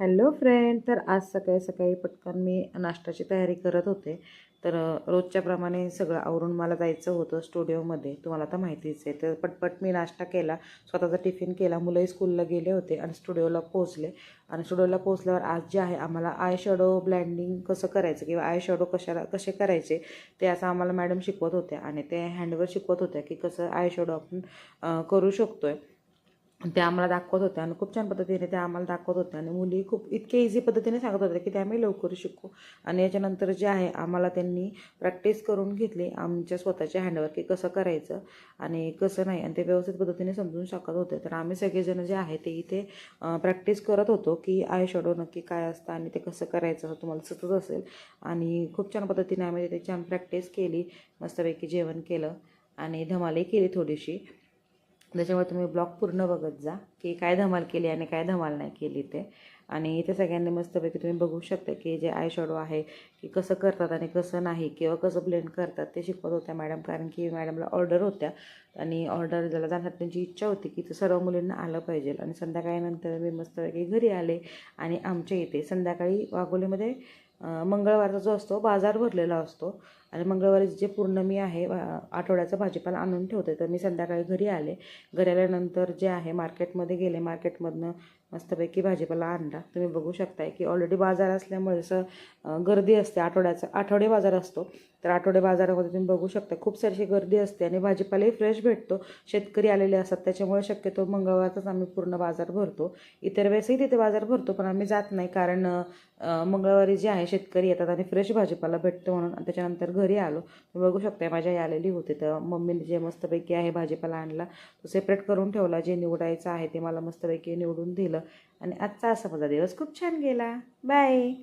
Hello friend. तर आज सकाळी सकाळी पटकन मी नाश्त्याची तयारी करत होते. तर रोजच्याप्रमाणे सगळं आवरून मला जायचं होतं स्टुडिओमध्ये, तुम्हाला तर माहितीच आहे. तर पटपट मी नाश्ता केला, स्वतःचा टिफिन केला, मुलंही स्कूलला गेले होते आणि स्टुडिओला पोहोचले. आणि स्टुडिओला पोहोचल्यावर आज जे आहे आम्हाला आय शॅडो ब्लँडिंग कसं करायचं किंवा आय शॅडो कसे करायचे ते असं आम्हाला मॅडम शिकवत होत्या आणि ते हँडवर शिकवत होत्या की कसं आय शॅडो आपण करू शकतो आहे. ते आम्हाला दाखवत होत्या आणि खूप छान पद्धतीने त्या आम्हाला दाखवत होत्या आणि मुली खूप इतके इझी पद्धतीने सांगत होत्या की ते आम्ही लवकर शिकू. आणि याच्यानंतर जे आहे आम्हाला त्यांनी प्रॅक्टिस करून घेतली आमच्या स्वतःच्या हँडवर की कसं करायचं आणि कसं नाही, आणि ते व्यवस्थित पद्धतीने समजून शकत होते. तर आम्ही सगळेजण जे आहे ते इथे प्रॅक्टिस करत होतो की आय शॅडो नक्की काय असतं आणि ते कसं करायचं असं तुम्हाला सुचत असेल. आणि खूप छान पद्धतीने आम्ही तिथे छान प्रॅक्टिस केली, मस्तपैकी जेवण केलं आणि धमालही केली थोडीशी. त्याच्यामुळे तुम्ही ब्लॉग पूर्ण बघत जा की काय धमाल केली आणि काय धमाल नाही केली ते. आणि इथे सगळ्यांनी मस्तपैकी तुम्ही बघू शकता की जे आय शॅडो आहे की कसं करतात आणि कसं नाही किंवा कसं ब्लेंड करतात ते शिकवत होत्या मॅडम. कारण की मॅडमला ऑर्डर होत्या आणि ऑर्डर ज्याला जाण्यासाठी त्यांची इच्छा होती की ते सर्व मुलींना आलं पाहिजे. आणि संध्याकाळी नंतर मी मस्तपैकी घरी आले आणि आमच्या इथे संध्याकाळी वाघोलीमध्ये मंगळवारचा जो असतो बाजार भरलेला असतो आणि मंगळवारी जे पौर्णमी आहे आठवड्याचा भाजीपाला आणून ठेवते. तर मी संध्याकाळी घरी आले. घरी आल्यानंतर जे आहे मार्केटमध्ये गेले, मार्केटमधनं मस्तपैकी भाजीपाला आणला. तुम्ही बघू शकताय की ऑलरेडी बाजार असल्यामुळे जसं गर्दी असते, आठवडे बाजार असतो. तर आठवडे बाजारामध्ये तुम्ही बघू शकता खूप सारशी गर्दी असते आणि भाजीपालाही फ्रेश भेटतो. शेतकरी आलेले असतात, त्याच्यामुळे शक्यतो मंगळवारचाच आम्ही पूर्ण बाजार भरतो. इतर वेळेसही तिथे बाजार भरतो पण आम्ही जात नाही, कारण मंगळवारी जे आहे शेतकरी येतात आणि फ्रेश भाजीपाला भेटतो म्हणून. त्याच्यानंतर घरी आलो. तुम्ही बघू शकता माझी आई आलेली होती, तर मम्मीने जे मस्तपैकी आहे भाजीपाला आणला तो सेपरेट करून ठेवला. जे निवडायचं आहे ते मला मस्तपैकी निवडून दिलं आणि आजचा असा माझा दिवस खूप छान गेला. बाय.